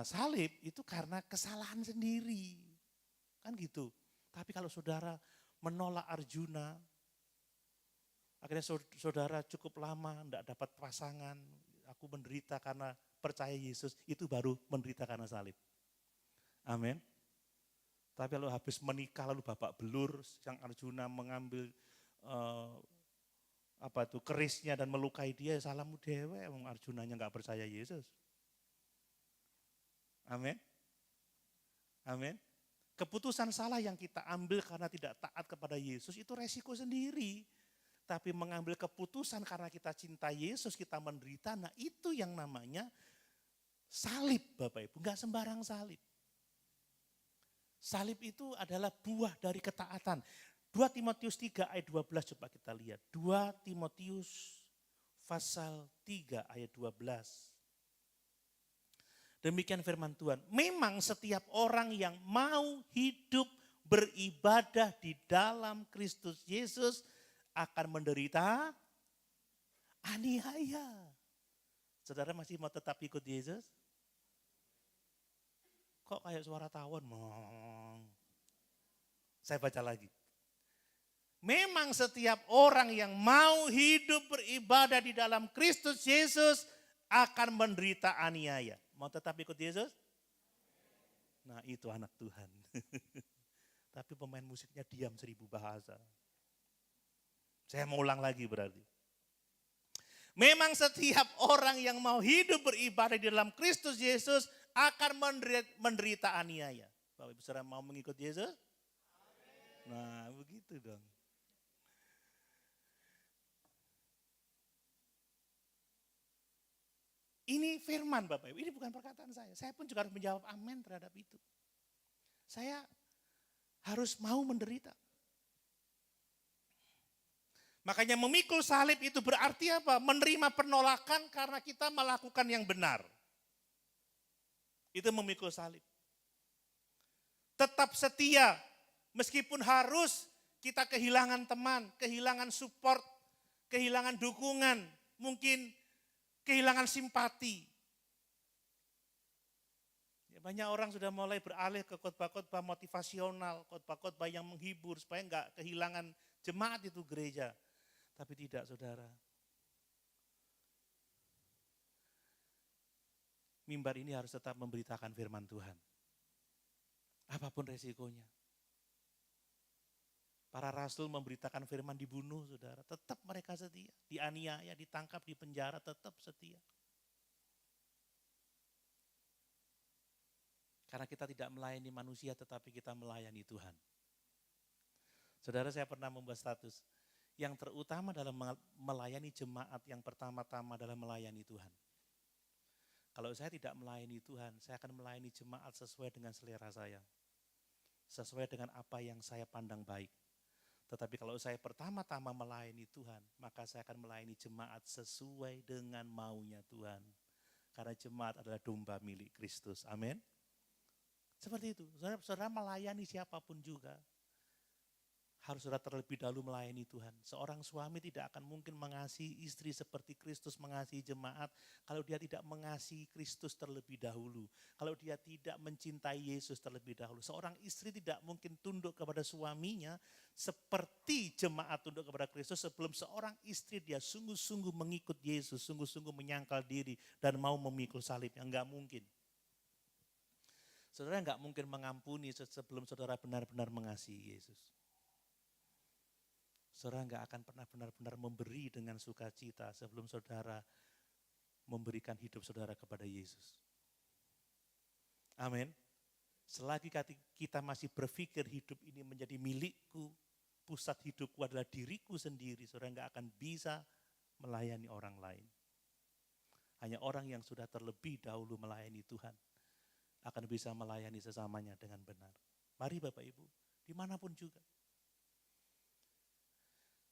salib, itu karena kesalahan sendiri, kan gitu. Tapi kalau saudara menolak Arjuna, akhirnya saudara cukup lama tidak dapat pasangan, aku menderita karena percaya Yesus, itu baru menderita karena salib. Amin. Tapi kalau habis menikah lalu babak belur, sang Arjuna mengambil kerisnya dan melukai dia, salahmu dewe, Arjunanya nggak percaya Yesus. Amin. Amin. Keputusan salah yang kita ambil karena tidak taat kepada Yesus itu resiko sendiri. Tapi mengambil keputusan karena kita cinta Yesus, kita menderita, nah itu yang namanya salib Bapak Ibu, enggak sembarang salib. Salib itu adalah buah dari ketaatan. 2 Timotius 3 ayat 12 coba kita lihat. 2 Timotius pasal 3 ayat 12. Demikian firman Tuhan. Memang setiap orang yang mau hidup beribadah di dalam Kristus Yesus akan menderita aniaya. Saudara masih mau tetap ikut Yesus? Kok kayak suara tawon? Saya baca lagi. Memang setiap orang yang mau hidup beribadah di dalam Kristus Yesus akan menderita aniaya. Mau tetap ikut Yesus? Nah itu anak Tuhan. Tapi pemain musiknya diam 1000 bahasa. Saya mau ulang lagi berarti. Memang setiap orang yang mau hidup beribadah di dalam Kristus Yesus akan menderita aniaya. Bapak Ibu saudara mau mengikut Yesus? Nah begitu dong. Ini firman Bapak Ibu, ini bukan perkataan saya. Saya pun juga harus menjawab amin terhadap itu. Saya harus mau menderita. Makanya memikul salib itu berarti apa? Menerima penolakan karena kita melakukan yang benar. Itu memikul salib. Tetap setia, meskipun harus kita kehilangan teman, kehilangan support, kehilangan dukungan, mungkin kehilangan simpati. Ya, banyak orang sudah mulai beralih ke khotbah-khotbah motivasional, khotbah-khotbah yang menghibur supaya enggak kehilangan jemaat itu gereja. Tapi tidak saudara. Mimbar ini harus tetap memberitakan firman Tuhan. Apapun resikonya. Para rasul memberitakan firman dibunuh saudara, tetap mereka setia. Dianiaya, ditangkap, di penjara, tetap setia. Karena kita tidak melayani manusia tetapi kita melayani Tuhan. Saudara saya pernah membuat status, yang terutama dalam melayani jemaat yang pertama-tama adalah melayani Tuhan. Kalau saya tidak melayani Tuhan, saya akan melayani jemaat sesuai dengan selera saya. Sesuai dengan apa yang saya pandang baik. Tetapi kalau saya pertama-tama melayani Tuhan, maka saya akan melayani jemaat sesuai dengan maunya Tuhan. Karena jemaat adalah domba milik Kristus. Amin. Seperti itu. Saudara melayani siapapun juga harus saudara terlebih dahulu melayani Tuhan. Seorang suami tidak akan mungkin mengasihi istri seperti Kristus mengasihi jemaat kalau dia tidak mengasihi Kristus terlebih dahulu. Kalau dia tidak mencintai Yesus terlebih dahulu. Seorang istri tidak mungkin tunduk kepada suaminya seperti jemaat tunduk kepada Kristus sebelum seorang istri dia sungguh-sungguh mengikut Yesus, sungguh-sungguh menyangkal diri dan mau memikul salibnya. Enggak mungkin. Saudara enggak mungkin mengampuni sebelum saudara benar-benar mengasihi Yesus. Saudara enggak akan pernah benar-benar memberi dengan sukacita sebelum saudara memberikan hidup saudara kepada Yesus. Amin. Selagi kita masih berpikir hidup ini menjadi milikku, pusat hidupku adalah diriku sendiri, saudara enggak akan bisa melayani orang lain. Hanya orang yang sudah terlebih dahulu melayani Tuhan akan bisa melayani sesamanya dengan benar. Mari Bapak Ibu, dimanapun juga.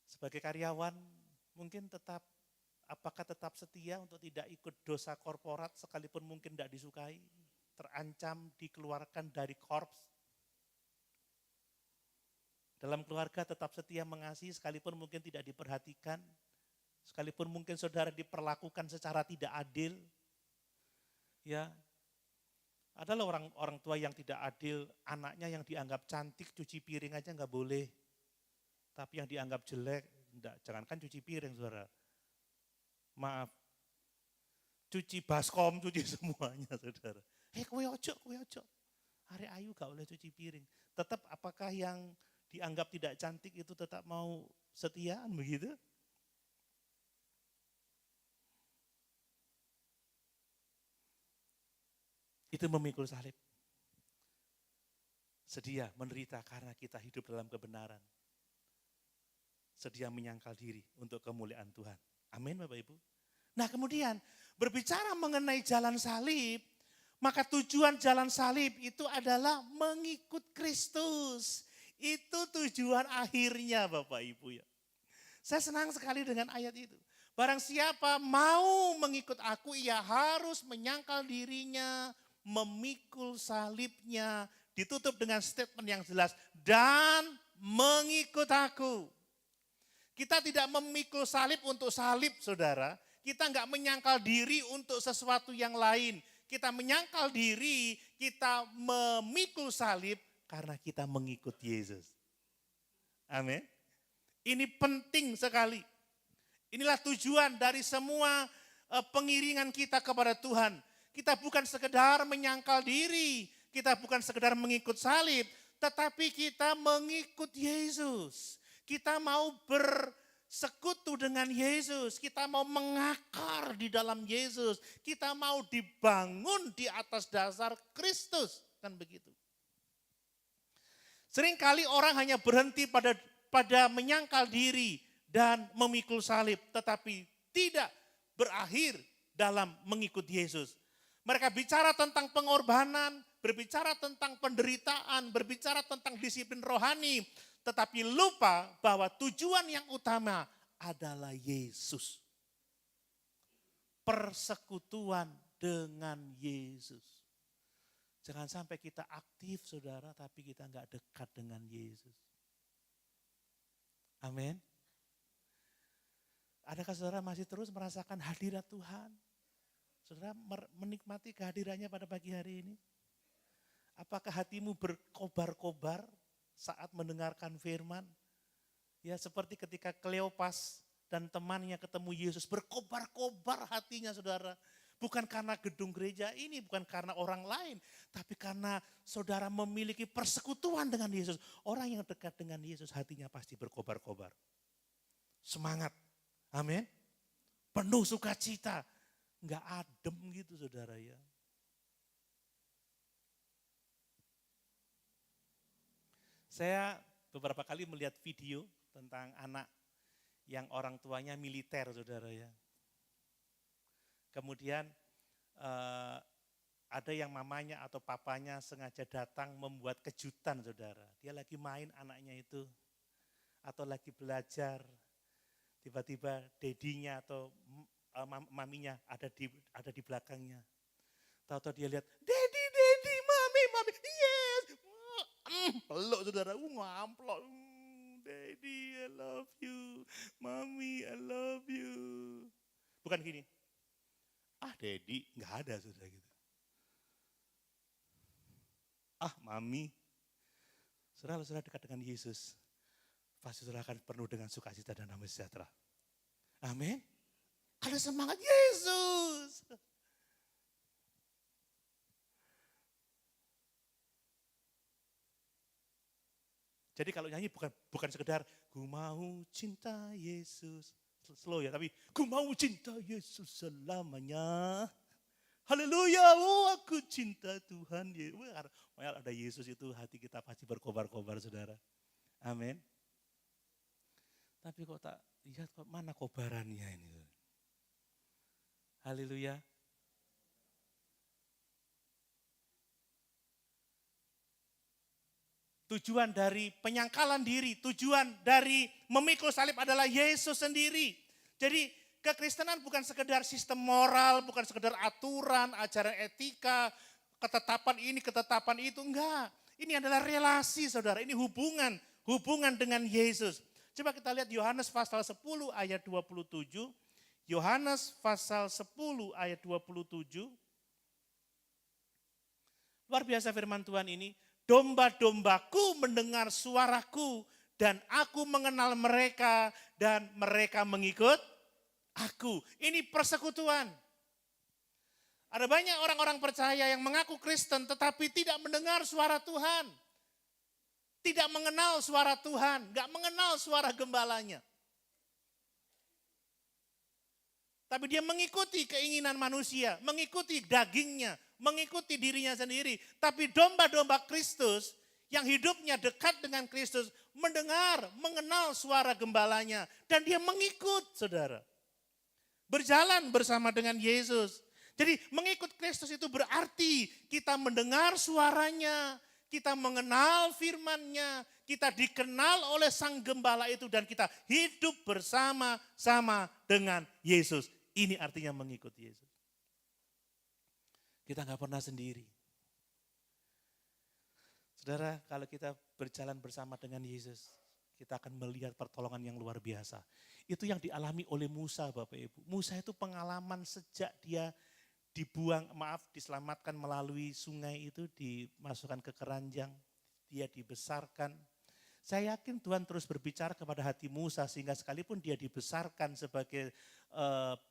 Sebagai karyawan mungkin apakah tetap setia untuk tidak ikut dosa korporat sekalipun mungkin tidak disukai, terancam dikeluarkan dari korps. Dalam keluarga tetap setia mengasihi sekalipun mungkin tidak diperhatikan, sekalipun mungkin saudara diperlakukan secara tidak adil. Ya, adalah orang tua yang tidak adil, anaknya yang dianggap cantik cuci piring aja nggak boleh. Tapi yang dianggap jelek, enggak, jangankan cuci piring saudara. Maaf, cuci baskom, cuci semuanya saudara. Kowe ojo. Arek ayu gak boleh cuci piring. Tetap apakah yang dianggap tidak cantik itu tetap mau setiaan begitu? Itu memikul salib. Sedia menderita karena kita hidup dalam kebenaran. Sedia menyangkal diri untuk kemuliaan Tuhan. Amin Bapak Ibu. Nah kemudian berbicara mengenai jalan salib, maka tujuan jalan salib itu adalah mengikut Kristus. Itu tujuan akhirnya Bapak Ibu ya. Saya senang sekali dengan ayat itu. Barang siapa mau mengikut aku, ia harus menyangkal dirinya, memikul salibnya, ditutup dengan statement yang jelas, dan mengikut aku. Kita tidak memikul salib untuk salib, saudara. Kita enggak menyangkal diri untuk sesuatu yang lain. Kita menyangkal diri, kita memikul salib karena kita mengikut Yesus. Amin. Ini penting sekali. Inilah tujuan dari semua pengiringan kita kepada Tuhan. Kita bukan sekedar menyangkal diri, kita bukan sekedar mengikut salib, tetapi kita mengikut Yesus. Kita mau bersekutu dengan Yesus, kita mau mengakar di dalam Yesus, kita mau dibangun di atas dasar Kristus, kan begitu. Seringkali orang hanya berhenti pada menyangkal diri dan memikul salib, tetapi tidak berakhir dalam mengikut Yesus. Mereka bicara tentang pengorbanan, berbicara tentang penderitaan, berbicara tentang disiplin rohani, tetapi lupa bahwa tujuan yang utama adalah Yesus. Persekutuan dengan Yesus. Jangan sampai kita aktif saudara, tapi kita enggak dekat dengan Yesus. Amin. Adakah saudara masih terus merasakan hadirat Tuhan? Saudara menikmati kehadirannya pada pagi hari ini? Apakah hatimu berkobar-kobar saat mendengarkan firman? Ya seperti ketika Kleopas dan temannya ketemu Yesus, berkobar-kobar hatinya saudara. Bukan karena gedung gereja ini, bukan karena orang lain, tapi karena saudara memiliki persekutuan dengan Yesus. Orang yang dekat dengan Yesus hatinya pasti berkobar-kobar. Semangat, amin. Penuh sukacita, enggak adem gitu saudara ya. Saya beberapa kali melihat video tentang anak yang orang tuanya militer saudara ya. Kemudian ada yang mamanya atau papanya sengaja datang membuat kejutan saudara. Dia lagi main anaknya itu atau lagi belajar. Tiba-tiba dedinya atau maminya ada di belakangnya. Tahu-tahu dia lihat, Dedi, mami, yes. Peluk saudara, ngamplok. Daddy, I love you. Mommy, I love you. Bukan gini. Daddy, nggak ada saudara gitu. Mami. Saudara dekat dengan Yesus. Pasti saudara akan penuh dengan sukacita dan damai sejahtera. Amin. Ada semangat Yesus. Jadi kalau nyanyi bukan sekedar ku mau cinta Yesus. Slow ya, tapi ku mau cinta Yesus selamanya. Haleluya, aku cinta Tuhan. Ada Yesus itu hati kita pasti berkobar-kobar saudara. Amin. Tapi kok tak lihat kok mana kobarannya ini. Haleluya. Tujuan dari penyangkalan diri, tujuan dari memikul salib adalah Yesus sendiri. Jadi kekristenan bukan sekedar sistem moral, bukan sekedar aturan, ajaran etika, ketetapan ini, ketetapan itu, enggak. Ini adalah relasi saudara, ini hubungan dengan Yesus. Coba kita lihat Yohanes pasal 10 ayat 27. Yohanes pasal 10 ayat 27. Luar biasa firman Tuhan ini. Domba-dombaku mendengar suaraku dan aku mengenal mereka dan mereka mengikut aku. Ini persekutuan. Ada banyak orang-orang percaya yang mengaku Kristen tetapi tidak mendengar suara Tuhan. Tidak mengenal suara Tuhan, gak mengenal suara gembalanya. Tapi dia mengikuti keinginan manusia, mengikuti dagingnya, mengikuti dirinya sendiri. Tapi domba-domba Kristus yang hidupnya dekat dengan Kristus mendengar, mengenal suara gembalanya. Dan dia mengikut saudara. Berjalan bersama dengan Yesus. Jadi mengikut Kristus itu berarti kita mendengar suaranya, kita mengenal firman-Nya, kita dikenal oleh Sang Gembala itu dan kita hidup bersama-sama dengan Yesus. Ini artinya mengikut Yesus. Kita nggak pernah sendiri. Saudara, kalau kita berjalan bersama dengan Yesus, kita akan melihat pertolongan yang luar biasa. Itu yang dialami oleh Musa, Bapak Ibu. Musa itu pengalaman sejak dia diselamatkan melalui sungai itu, dimasukkan ke keranjang, dia dibesarkan. Saya yakin Tuhan terus berbicara kepada hati Musa sehingga sekalipun dia dibesarkan sebagai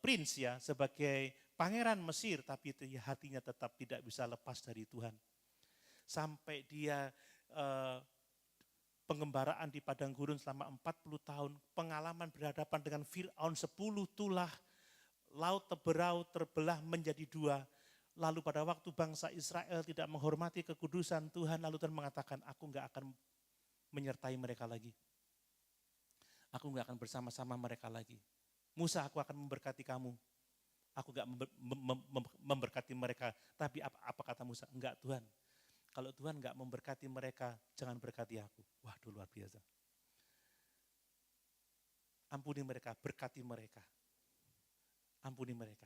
prince ya, sebagai pangeran Mesir, tapi hatinya tetap tidak bisa lepas dari Tuhan. Sampai dia pengembaraan di padang gurun selama 40 tahun, pengalaman berhadapan dengan Fir'aun 10 tulah, laut Teberau terbelah menjadi 2. Lalu pada waktu bangsa Israel tidak menghormati kekudusan Tuhan, lalu Tuhan mengatakan, aku enggak akan menyertai mereka lagi. Aku enggak akan bersama-sama mereka lagi. Musa, aku akan memberkati kamu. Aku enggak memberkati mereka. Tapi apa kata Musa? Enggak Tuhan. Kalau Tuhan enggak memberkati mereka, jangan berkati aku. Waduh luar biasa. Ampuni mereka, berkati mereka. Ampuni mereka.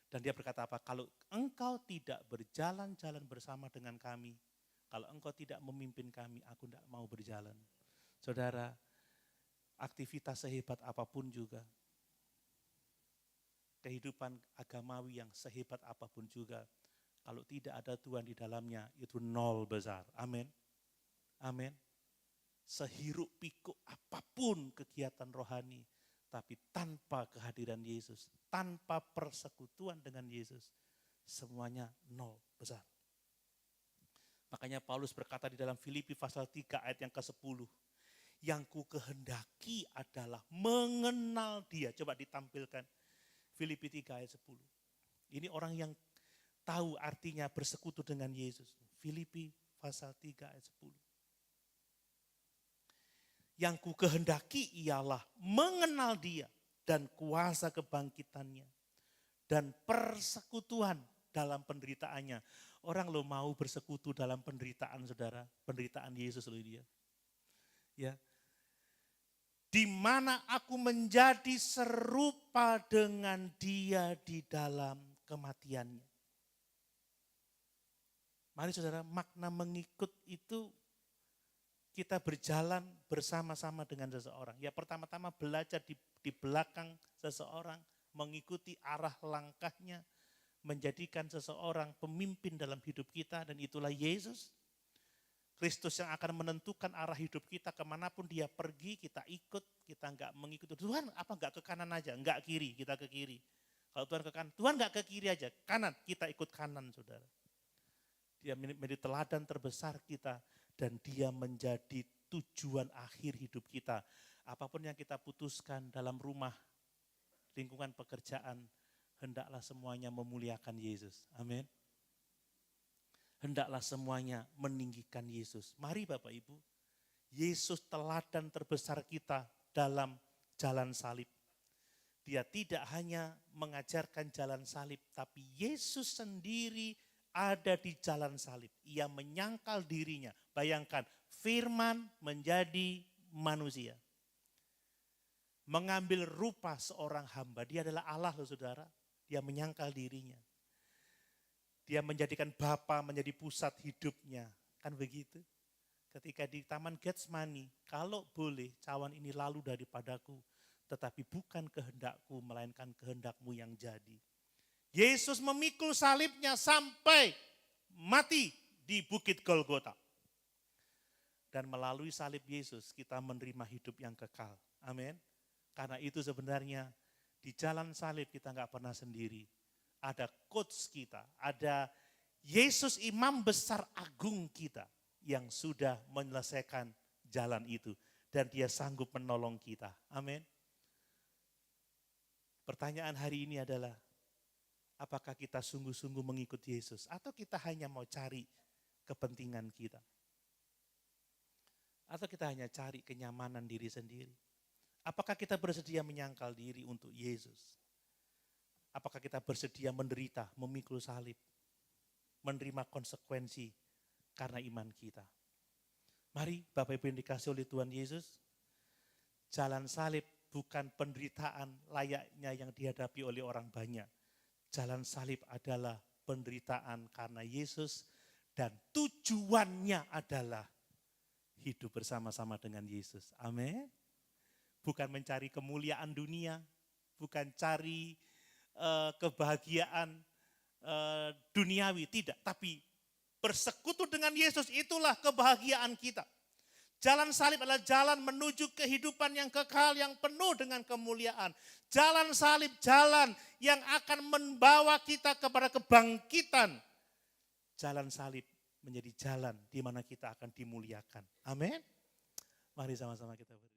Dan dia berkata apa? Kalau engkau tidak berjalan-jalan bersama dengan kami, kalau engkau tidak memimpin kami, aku tidak mau berjalan. Saudara, aktivitas sehebat apapun juga, kehidupan agamawi yang sehebat apapun juga, kalau tidak ada Tuhan di dalamnya, itu nol besar. Amin. Amin. Sehiruk pikuk apapun kegiatan rohani, tapi tanpa kehadiran Yesus, tanpa persekutuan dengan Yesus, semuanya nol besar. Makanya Paulus berkata di dalam Filipi pasal 3 ayat yang ke-10, yang ku kehendaki adalah mengenal dia. Coba ditampilkan Filipi 3 ayat 10. Ini orang yang tahu artinya bersekutu dengan Yesus. Filipi pasal 3 ayat 10. Yang ku kehendaki ialah mengenal dia dan kuasa kebangkitannya dan persekutuan dalam penderitaannya. Orang lo mau bersekutu dalam penderitaan saudara, penderitaan Yesus loh dia. Ya. Di mana aku menjadi serupa dengan dia di dalam kematiannya. Mari saudara, makna mengikut itu kita berjalan bersama-sama dengan seseorang. Ya pertama-tama belajar di belakang seseorang, mengikuti arah langkahnya, menjadikan seseorang pemimpin dalam hidup kita, dan itulah Yesus. Kristus yang akan menentukan arah hidup kita kemanapun dia pergi, kita ikut, kita enggak mengikuti. Tuhan apa enggak ke kanan aja, enggak kiri, kita ke kiri. Kalau Tuhan ke kanan, Tuhan enggak ke kiri aja, kanan, kita ikut kanan saudara. Dia menjadi teladan terbesar kita dan dia menjadi tujuan akhir hidup kita. Apapun yang kita putuskan dalam rumah, lingkungan pekerjaan, hendaklah semuanya memuliakan Yesus. Amin. Hendaklah semuanya meninggikan Yesus. Mari Bapak Ibu, Yesus teladan terbesar kita dalam jalan salib. Dia tidak hanya mengajarkan jalan salib, tapi Yesus sendiri ada di jalan salib. Ia menyangkal dirinya. Bayangkan, firman menjadi manusia. Mengambil rupa seorang hamba. Dia adalah Allah loh saudara. Dia menyangkal dirinya. Dia menjadikan Bapa menjadi pusat hidupnya. Kan begitu? Ketika di Taman Getsemani, kalau boleh cawan ini lalu daripadaku, tetapi bukan kehendakku, melainkan kehendakmu yang jadi. Yesus memikul salibnya sampai mati di Bukit Golgota. Dan melalui salib Yesus kita menerima hidup yang kekal. Amin. Karena itu sebenarnya di jalan salib kita nggak pernah sendiri. Ada coach kita, ada Yesus imam besar agung kita yang sudah menyelesaikan jalan itu. Dan dia sanggup menolong kita. Amin. Pertanyaan hari ini adalah, apakah kita sungguh-sungguh mengikut Yesus atau kita hanya mau cari kepentingan kita? Atau kita hanya cari kenyamanan diri sendiri? Apakah kita bersedia menyangkal diri untuk Yesus? Apakah kita bersedia menderita, memikul salib, menerima konsekuensi karena iman kita? Mari Bapak Ibu yang dikasih oleh Tuhan Yesus, jalan salib bukan penderitaan layaknya yang dihadapi oleh orang banyak. Jalan salib adalah penderitaan karena Yesus dan tujuannya adalah hidup bersama-sama dengan Yesus. Amin. Bukan mencari kemuliaan dunia, bukan cari kebahagiaan duniawi, tidak. Tapi bersekutu dengan Yesus itulah kebahagiaan kita. Jalan salib adalah jalan menuju kehidupan yang kekal, yang penuh dengan kemuliaan. Jalan salib, jalan yang akan membawa kita kepada kebangkitan. Jalan salib menjadi jalan di mana kita akan dimuliakan. Amin. Mari sama-sama kita beri.